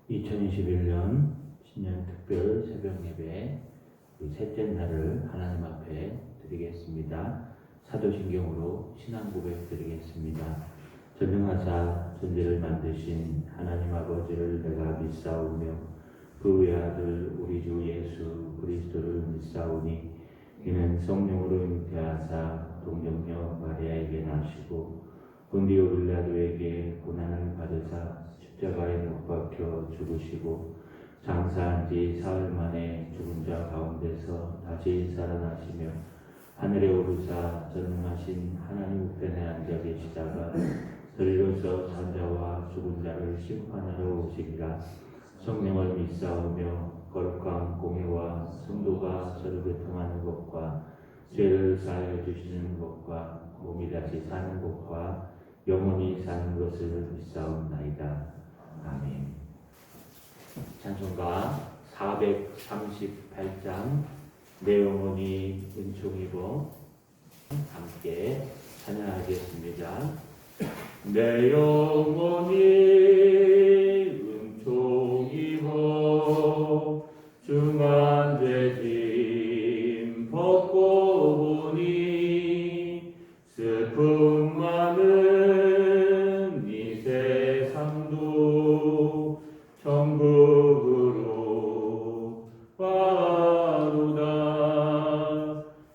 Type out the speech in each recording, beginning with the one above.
2021년 신년 특별 새벽 예배 셋째 날을 하나님 앞에 드리겠습니다. 사도신경으로 신앙 고백 드리겠습니다. 전능하사 존재를 만드신 하나님 아버지를 내가 믿사오며 그 외아들 우리 주 예수 그리스도를 믿사오니 이는 성령으로 잉태하사 동정녀 마리아에게 나시고 본디오 빌라도에게 고난을 받으사 십자가에 못 박혀 죽으시고 장사한 지 사흘 만에 죽은 자 가운데서 다시 살아나시며 하늘에 오르사 전능하신 하나님 우편에 앉아 계시다가 저리로서 산자와 죽은 자를 심판하러 오시리라. 성령을 믿사오며 거룩한 공회와 성도가 서로 교통하는 것과 죄를 사하여 주시는 것과 몸이 다시 사는 것과 영원히 사는 것을 믿사옵나이다. 아멘. 찬송가 438장 내 영혼이 은총이고 함께 찬양하겠습니다. 내 영혼이 은총이고 중한 죄짐 벗고 보니 슬픔 많은 이 세상도 천국으로 와로다.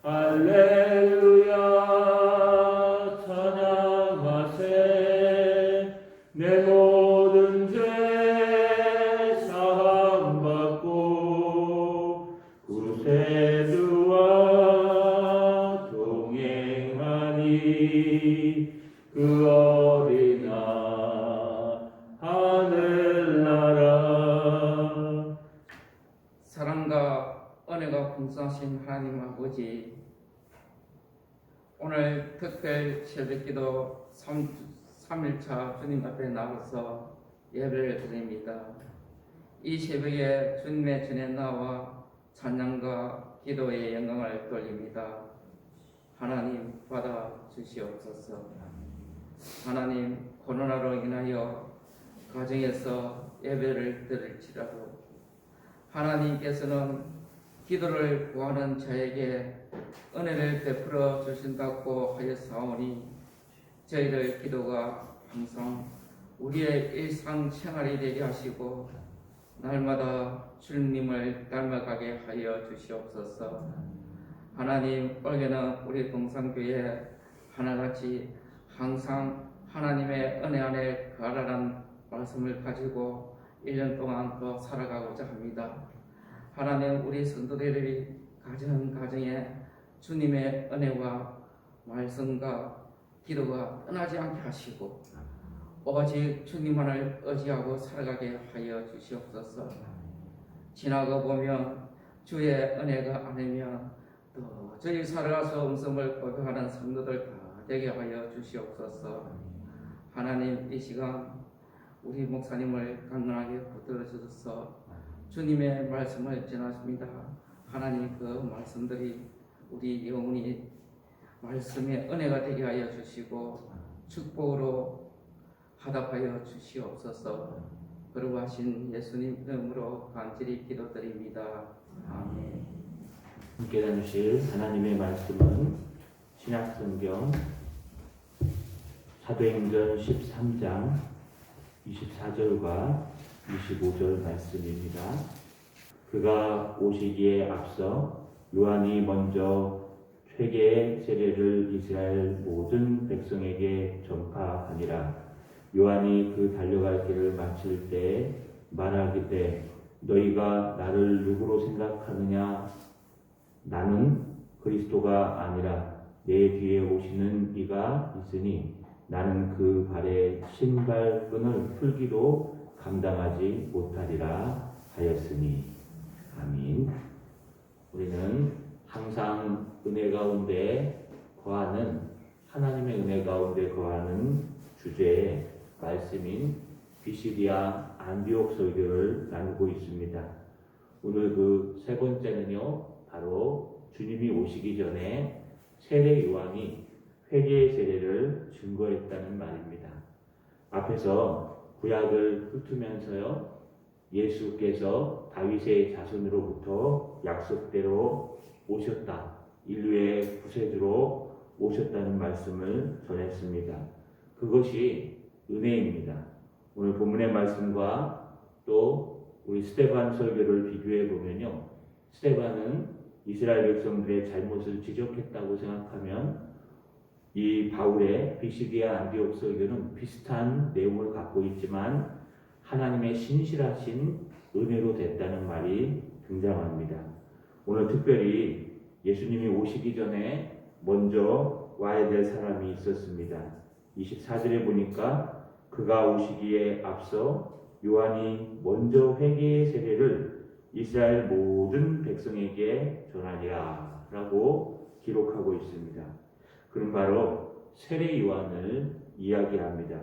할렐루야 찬양하세. 내 모든 죄 사함받고 구세주와 동행하니 그 어린아 하늘나라. 사랑과 은혜가 풍성하신 하나님 아버지, 오늘 특별 새벽기도 3일차 주님 앞에 나와서 예배를 드립니다. 이 새벽에 주님의 전에 나와 찬양과 기도의 영광을 돌립니다. 하나님 받아 주시옵소서. 하나님, 코로나로 인하여 가정에서 예배를 드릴지라도 하나님께서는 기도를 구하는 자에게 은혜를 베풀어 주신다고 하였사오니 저희들 기도가 항상 우리의 일상생활이 되게 하시고 날마다 주님을 닮아가게 하여 주시옵소서. 하나님, 올해는 우리 동산교회 하나같이 항상 하나님의 은혜 안에 거하라는 말씀을 가지고 1년 동안 더 살아가고자 합니다. 하나님, 우리 성도들이 가정에 주님의 은혜와 말씀과 기도가 떠나지 않게 하시고 오직 주님만을 의지하고 살아가게 하여 주시옵소서. 지나가 보면 주의 은혜가 아니면 또 저희 살아가서 음성을 고백하는 성도들 다 되게 하여 주시옵소서. 하나님, 이 시간 우리 목사님을 강건하게 붙들어 주셔서 주님의 말씀을 전하십니다. 하나님, 그 말씀들이 우리 영혼이 말씀의 은혜가 되게 하여 주시고 축복으로 화답하여 주시옵소서. 거룩하신 예수님 이름으로 간절히 기도드립니다. 아멘. 함께 나누실 하나님의 말씀은 신약성경 사도행전 13장 24절과 25절 말씀입니다. 그가 오시기에 앞서 요한이 먼저 회개의 세례를 이스라엘 모든 백성에게 전파하니라. 요한이 그 달려갈 길을 마칠 때 말하기를 너희가 나를 누구로 생각하느냐? 나는 그리스도가 아니라 내 뒤에 오시는 이가 있으니 나는 그 발의 신발끈을 풀기도 감당하지 못하리라 하였으니. 아멘. 우리는 항상 은혜 가운데 거하는, 하나님의 은혜 가운데 거하는 주제의 말씀인 비시디아 안디옥 설교를 나누고 있습니다. 오늘 그 세 번째는요, 바로 주님이 오시기 전에 세례 요한이 회개의 세례를 증거했다는 말입니다. 앞에서 구약을 훑으면서요, 예수께서 다윗의 자손으로부터 약속대로 오셨다. 인류의 구세주로 오셨다는 말씀을 전했습니다. 그것이 은혜입니다. 오늘 본문의 말씀과 또 우리 스데반 설교를 비교해 보면요. 스데반은 이스라엘 백성들의 잘못을 지적했다고 생각하면 이 바울의 비시디아 안디옥 설교는 비슷한 내용을 갖고 있지만 하나님의 신실하신 은혜로 됐다는 말이 등장합니다. 오늘 특별히 예수님이 오시기 전에 먼저 와야 될 사람이 있었습니다. 24절에 보니까 그가 오시기에 앞서 요한이 먼저 회개의 세례를 이스라엘 모든 백성에게 전하리라 라고 기록하고 있습니다. 그는 바로 세례 요한을 이야기합니다.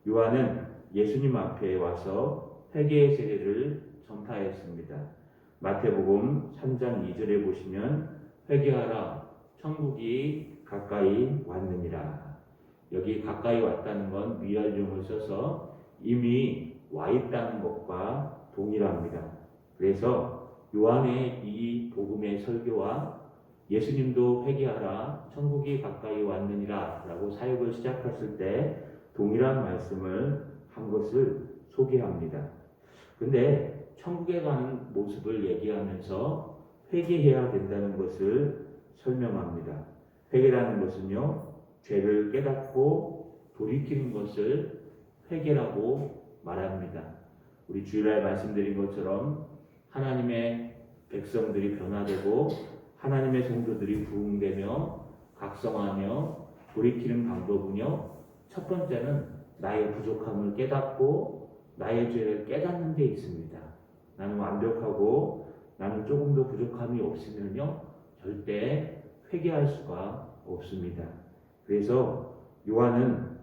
요한은 예수님 앞에 와서 회개의 세례를 전파했습니다. 마태복음 3장 2절에 보시면 회개하라 천국이 가까이 왔느니라. 여기 가까이 왔다는 건 미완용을 써서 이미 와 있다는 것과 동일합니다. 그래서 요한의 이 복음의 설교와 예수님도 회개하라 천국이 가까이 왔느니라 라고 사역을 시작했을 때 동일한 말씀을 한 것을 소개합니다. 근데 천국에 가는 모습을 얘기하면서 회개해야 된다는 것을 설명합니다. 회개라는 것은요, 죄를 깨닫고 돌이키는 것을 회개라고 말합니다. 우리 주일날 말씀드린 것처럼 하나님의 백성들이 변화되고 하나님의 성도들이 부흥되며 각성하며 돌이키는 방법은요, 첫 번째는 나의 부족함을 깨닫고 나의 죄를 깨닫는 데 있습니다. 나는 완벽하고 나는 조금 더 부족함이 없으면요, 절대 회개할 수가 없습니다. 그래서 요한은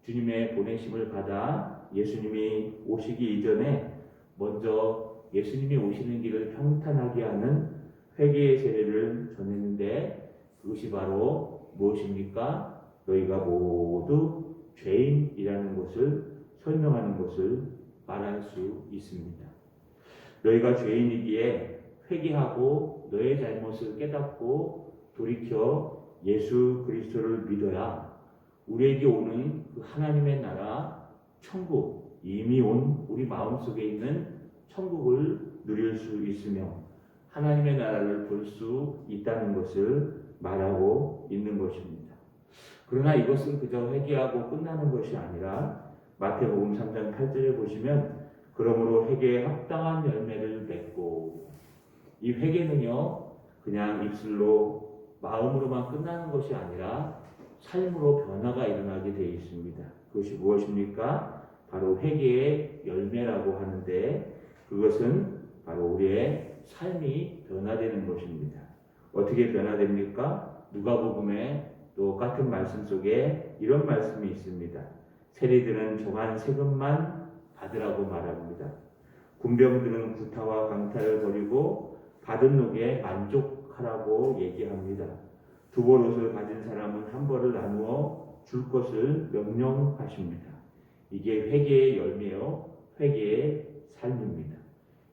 주님의 보내심을 받아 예수님이 오시기 이전에 먼저 예수님이 오시는 길을 평탄하게 하는 회개의 세례를 전했는데 그것이 바로 무엇입니까? 너희가 모두 죄인이라는 것을 설명하는 것을 말할 수 있습니다. 너희가 죄인이기에 회개하고 너의 잘못을 깨닫고 돌이켜 예수 그리스도를 믿어야 우리에게 오는 그 하나님의 나라 천국, 이미 온 우리 마음속에 있는 천국을 누릴 수 있으며 하나님의 나라를 볼 수 있다는 것을 말하고 있는 것입니다. 그러나 이것은 그저 회개하고 끝나는 것이 아니라 마태복음 3장 8절에 보시면 그러므로 회개에 합당한 열매를 맺고, 이 회개는요 그냥 입술로 마음으로만 끝나는 것이 아니라 삶으로 변화가 일어나게 되어 있습니다. 그것이 무엇입니까? 바로 회개의 열매라고 하는데 그것은 바로 우리의 삶이 변화되는 것입니다. 어떻게 변화됩니까? 누가복음에 또 같은 말씀 속에 이런 말씀이 있습니다. 세리들은 정한 세금만 받으라고 말합니다. 군병들은 구타와 강탈을 버리고 받은 녹에 만족하라고 얘기합니다. 두 벌 옷을 가진 사람은 한 벌을 나누어 줄 것을 명령하십니다. 이게 회개의 열매요, 회개의 삶입니다.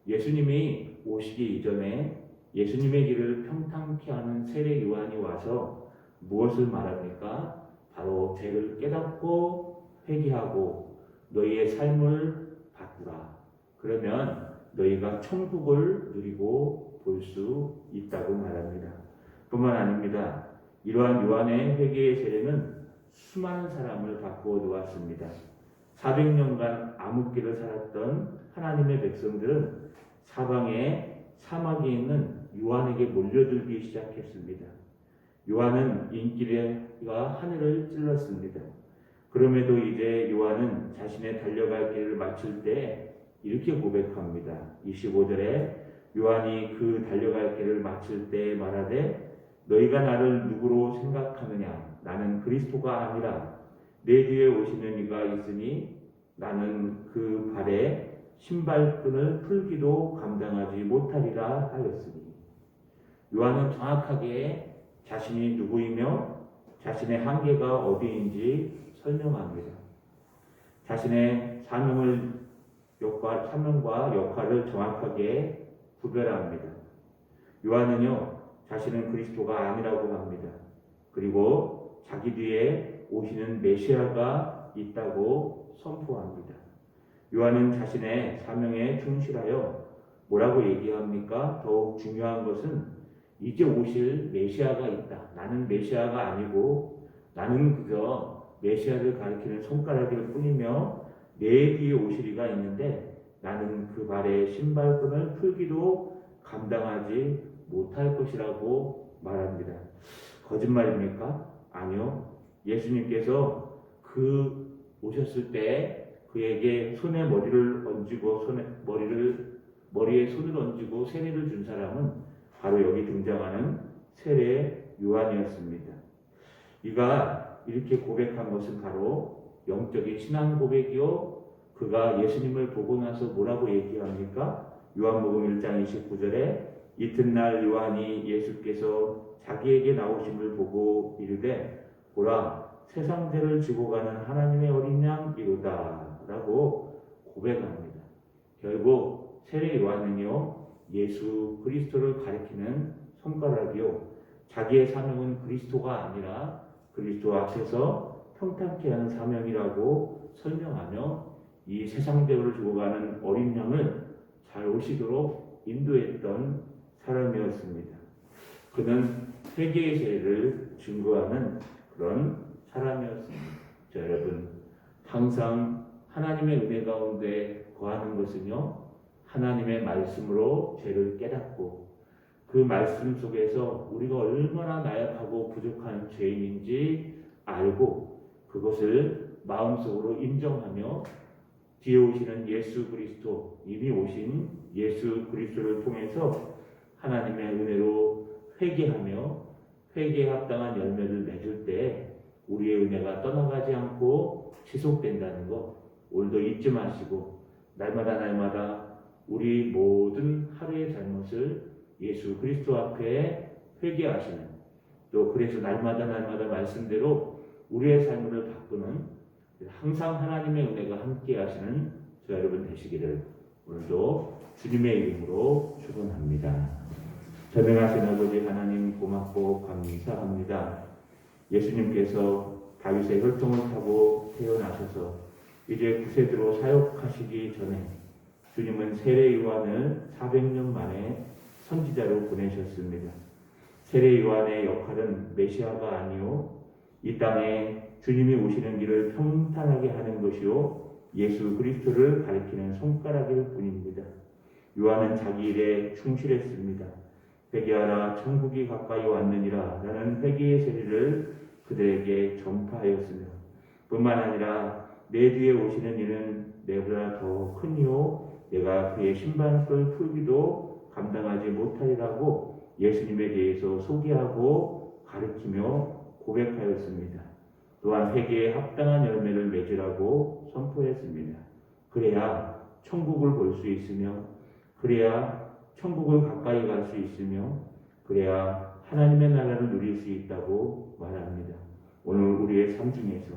예수님이 오시기 이전에 예수님의 길을 평탄케 하는 세례 요한이 와서 무엇을 말합니까? 바로 죄를 깨닫고 회개하고 너희의 삶을 바꾸라. 그러면 너희가 천국을 누리고 볼 수 있다고 말합니다. 뿐만 아닙니다. 이러한 요한의 회개의 세례는 수많은 사람을 바꾸어 놓았습니다. 400년간 암흑기를 살았던 하나님의 백성들은 사방에 사막에 있는 요한에게 몰려들기 시작했습니다. 요한은 인기가 하늘을 찔렀습니다. 그럼에도 이제 요한은 자신의 달려갈 길을 마칠 때 이렇게 고백합니다. 25절에 요한이 그 달려갈 길을 마칠 때 말하되 너희가 나를 누구로 생각하느냐? 나는 그리스도가 아니라 내 뒤에 오시는 이가 있으니 나는 그 발에 신발끈을 풀기도 감당하지 못하리라 하였으니. 요한은 정확하게 자신이 누구이며 자신의 한계가 어디인지 설명합니다. 자신의 사명을 사명과 역할을 정확하게 구별합니다. 요한은요, 자신은 그리스도가 아니라고 합니다. 그리고 자기 뒤에 오시는 메시아가 있다고 선포합니다. 요한은 자신의 사명에 충실하여 뭐라고 얘기합니까? 더욱 중요한 것은 이제 오실 메시아가 있다. 나는 메시아가 아니고 나는 그저 메시아를 가리키는 손가락일 뿐이며 내 뒤에 오시리가 있는데 나는 그 발에 신발끈을 풀기도 감당하지 못할 것이라고 말합니다. 거짓말입니까? 아니요. 예수님께서 오셨을 때 그에게 손에 머리를 얹고 머리에 손을 얹고 세례를 준 사람은 바로 여기 등장하는 세례 요한이었습니다. 이가 이렇게 고백한 것은 바로 영적인 신앙 고백이요. 그가 예수님을 보고 나서 뭐라고 얘기합니까? 요한복음 1장 29절에 이튿날 요한이 예수께서 자기에게 나오심을 보고 이르되 보라 세상죄를 지고 가는 하나님의 어린 양이로다 라고 고백합니다. 결국 세례 요한은요, 예수 그리스도를 가리키는 손가락이요, 자기의 사명은 그리스도가 아니라 그리스도 앞에서 평탄케 하는 사명이라고 설명하며 이 세상죄를 지고 가는 어린 양을 잘 오시도록 인도했던 사람이었습니다. 그는 회개의 세례를 증거하는 그런 사람이었습니다. 자, 여러분, 항상 하나님의 은혜 가운데 거하는 것은요, 하나님의 말씀으로 죄를 깨닫고 그 말씀 속에서 우리가 얼마나 나약하고 부족한 죄인인지 알고 그것을 마음속으로 인정하며 뒤에 오시는 예수 그리스도, 이미 오신 예수 그리스도를 통해서 하나님의 은혜로 회개하며 회개에 합당한 열매를 맺을 때 우리의 은혜가 떠나가지 않고 지속된다는 것 오늘도 잊지 마시고 날마다 우리 모든 하루의 잘못을 예수 그리스도 앞에 회개하시는, 또 그래서 날마다 말씀대로 우리의 삶을 바꾸는 항상 하나님의 은혜가 함께 하시는 저 여러분 되시기를 오늘도 주님의 이름으로 축원합니다. 전능하신 아버지 하나님 고맙고 감사합니다. 예수님께서 다윗의 혈통을 타고 태어나셔서 이제 구세주로 사역하시기 전에 주님은 세례 요한을 400년 만에 선지자로 보내셨습니다. 세례 요한의 역할은 메시아가 아니요, 이 땅에 주님이 오시는 길을 평탄하게 하는 것이요, 예수 그리스도를 가리키는 손가락일 뿐입니다. 요한은 자기 일에 충실했습니다. 회개하라 천국이 가까이 왔느니라 라는 회개의 세례를 그들에게 전파하였으며 뿐만 아니라 내 뒤에 오시는 이는 내보다 더 크니요 내가 그의 신발끈을 풀기도 감당하지 못하리라고 예수님에 대해서 소개하고 가르치며 고백하였습니다. 또한 회개에 합당한 열매를 맺으라고 선포했습니다. 그래야 천국을 볼 수 있으며 그래야 천국을 가까이 갈 수 있으며 그래야 하나님의 나라를 누릴 수 있다고 말합니다. 오늘 우리의 삶 중에서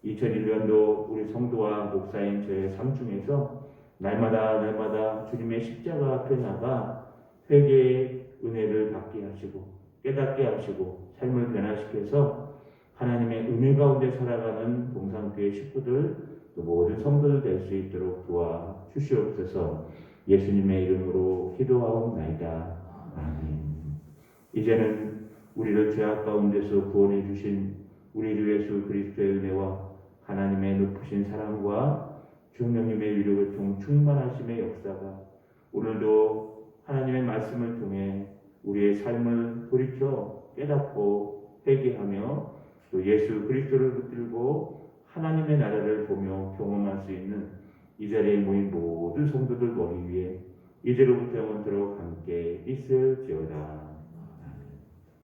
2001년도 우리 성도와 목사인 저의 삶 중에서 날마다 주님의 십자가 앞에 나가 회개의 은혜를 받게 하시고 깨닫게 하시고 삶을 변화시켜서 하나님의 은혜 가운데 살아가는 동산교회 식구들 또 모든 성도들 될 수 있도록 도와 주시옵소서. 예수님의 이름으로 기도하옵나이다. 아멘. 이제는 우리를 죄악 가운데서 구원해 주신 우리 주 예수 그리스도의 은혜와 하나님의 높으신 사랑과 주님의 위로교통 충만하심의 역사가 오늘도 하나님의 말씀을 통해 우리의 삶을 돌이켜 깨닫고 회개하며 또 예수 그리스도를 붙들고 하나님의 나라를 보며 경험할 수 있는 이 자리에 모인 모든 성도들 머리 위에 이제로부터 영원토록 함께 있을지어다.